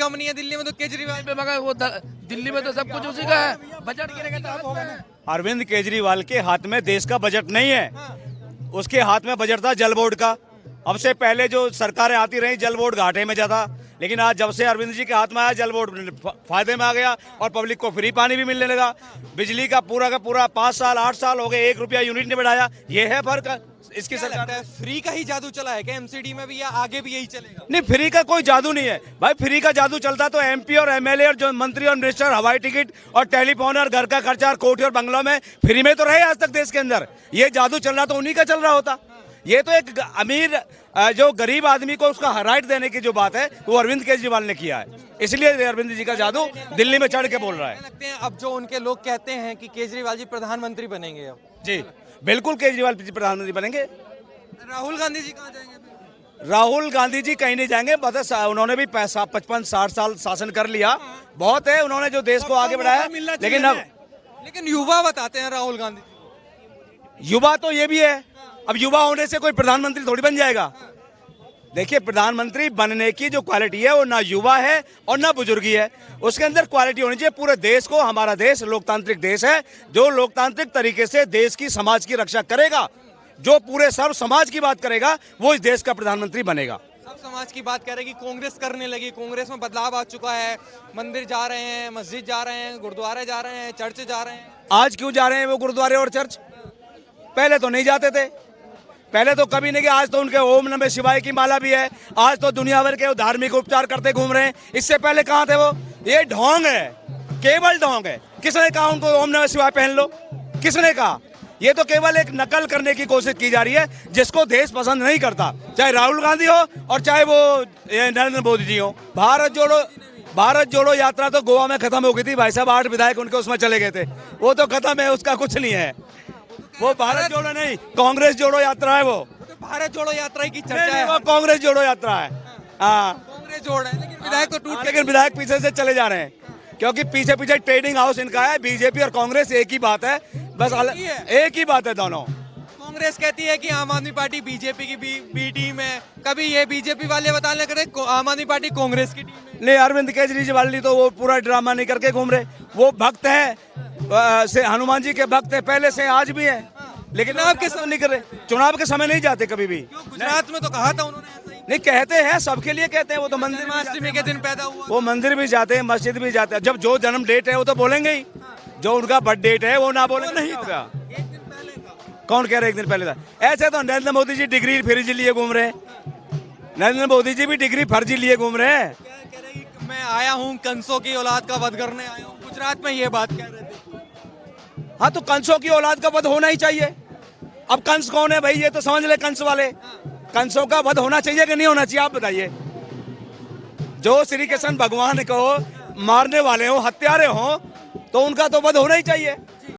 कम नहीं है दिल्ली में तो केजरीवाल पे मगर वो दिल्ली में तो सब कुछ उसी का है, बजट गिरेगा तो हाथ में है। अरविंद केजरीवाल के हाथ में देश का बजट नहीं है, उसके हाथ में बजट था जल बोर्ड का। अब से पहले जो सरकारें आती रही जल बोर्ड घाटे में जाता, लेकिन आज जब से अरविंद जी के हाथ में आया जल बोर्ड फायदे में आ गया और पब्लिक को फ्री पानी भी मिलने लगा। बिजली का पूरा 5 साल 8 साल हो गए, 1 रुपया यूनिट ने बढ़ाया। ये है फर्क इसकी क्या सरकार। लगता है फ्री का ही जादू चला है क्या एमसीडी में भी, या आगे भी यही चलेगा? नहीं, फ्री का कोई जादू नहीं है भाई। फ्री का जादू चलता तो एमपी और एमएलए और जो मंत्री और मिनिस्टर हवाई टिकट और टेलीफोन और घर का खर्चा और कोठी और बंगलों में फ्री में तो रहे आज तक देश के अंदर। ये जादू चल रहा तो उन्हीं का चल रहा होता। ये तो एक अमीर जो गरीब आदमी को उसका राइट देने की जो बात है वो अरविंद केजरीवाल ने किया है, इसलिए अरविंद जी का जादू दिल्ली में चढ़ के बोल रहा है। लगते हैं अब जो उनके लोग कहते हैं कि केजरीवाल जी प्रधानमंत्री बनेंगे, अब जी बिल्कुल केजरीवाल जी प्रधानमंत्री बनेंगे। राहुल गांधी जी कहाँ जाएंगे? राहुल गांधी जी कहीं नहीं जाएंगे, बस उन्होंने भी 55-60 साल शासन कर लिया, बहुत है। उन्होंने जो देश को आगे बढ़ाया, लेकिन युवा बताते हैं राहुल गांधी। युवा तो ये भी है, अब युवा होने से कोई प्रधानमंत्री थोड़ी बन जाएगा। देखिए, प्रधानमंत्री बनने की जो क्वालिटी है वो ना युवा है और ना बुजुर्गी है, उसके अंदर क्वालिटी होनी चाहिए पूरे देश को। हमारा देश लोकतांत्रिक देश है, जो लोकतांत्रिक तरीके से देश की समाज की रक्षा करेगा, जो पूरे सर्व समाज की बात करेगा, वो इस देश का प्रधानमंत्री बनेगा। सब समाज की बात करेगी, कांग्रेस करने लगी, कांग्रेस में बदलाव आ चुका है, मंदिर जा रहे हैं, मस्जिद जा रहे हैं, गुरुद्वारे जा रहे हैं, चर्च जा रहे हैं। आज क्यों जा रहे हैं वो गुरुद्वारे और चर्च? पहले तो नहीं जाते थे, पहले तो कभी नहीं गए। आज तो उनके ओम नमः शिवाय की माला भी है, आज तो दुनिया भर के धार्मिक उपचार करते घूम रहे हैं। इससे पहले कहाँ थे वो? ये ढोंग है, केवल ढोंग है। किसने कहा उनको ओम नमः शिवाय पहन लो? किसने कहा? ये तो केवल एक नकल करने की कोशिश की जा रही है, जिसको देश पसंद नहीं करता, चाहे राहुल गांधी हो और चाहे वो नरेंद्र मोदी जी हो। भारत जोड़ो यात्रा तो गोवा में खत्म हो गई थी भाई साहब, 8 विधायक उनके उसमें चले गए थे, वो तो खत्म है, उसका कुछ नहीं है। वो भारत जोड़ो नहीं, कांग्रेस जोड़ो यात्रा है वो। तो भारत जोड़ो यात्रा की चर्चा नहीं, है, वो कांग्रेस जोड़ो यात्रा है। हाँ, कांग्रेस जोड़ है, लेकिन विधायक तो टूट, लेकिन विधायक पीछे से चले जा रहे हैं, क्योंकि पीछे पीछे ट्रेडिंग हाउस इनका है। बीजेपी और कांग्रेस एक ही बात है, बस एक ही बात है दोनों। कांग्रेस कहती है कि आम आदमी पार्टी बीजेपी की बी टीम है, कभी ये बीजेपी वाले बताने करे आम आदमी पार्टी कांग्रेस की टीम है। नहीं, अरविंद केजरीवाल जी तो वो पूरा ड्रामा नहीं करके घूम रहे, वो भक्त हैं, से हनुमान जी के भक्त हैं पहले से, आज भी है, लेकिन चुनाव के समय नहीं कर रहे। चुनाव के समय नहीं जाते कभी भी। गुजरात में तो कहा था उन्होंने ऐसा ही। नहीं, कहते हैं, सबके लिए कहते हैं, वो तो मंदिर में जन्माष्टमी के दिन पैदा हुआ, वो मंदिर भी जाते हैं, मस्जिद भी जाते हैं। जब जो जन्म डेट है वो तो बोलेंगे ही, जो उनका बर्थ डेट है वो ना बोलेंगे नहीं होगा। एक दिन पहले था। कौन कह रहे एक दिन पहले था? ऐसे तो नरेंद्र मोदी जी डिग्री फर्जी लिए घूम रहे हैं, नरेंद्र मोदी जी भी डिग्री फर्जी लिए घूम रहे हैं। क्या कह रहे हैं कि मैं आया हूँ कंसों की औलाद का वध करने आया हूँ, गुजरात में ये बात कह रहे थे। हाँ, तो कंसों की औलाद का वध होना ही चाहिए। अब कंस कौन है भाई, ये तो समझ ले, कंस वाले। कंसों का वध होना चाहिए कि नहीं होना चाहिए, आप बताइए। जो श्री कृष्ण भगवान को मारने वाले हो, हत्यारे हो, तो उनका तो वध होना ही चाहिए।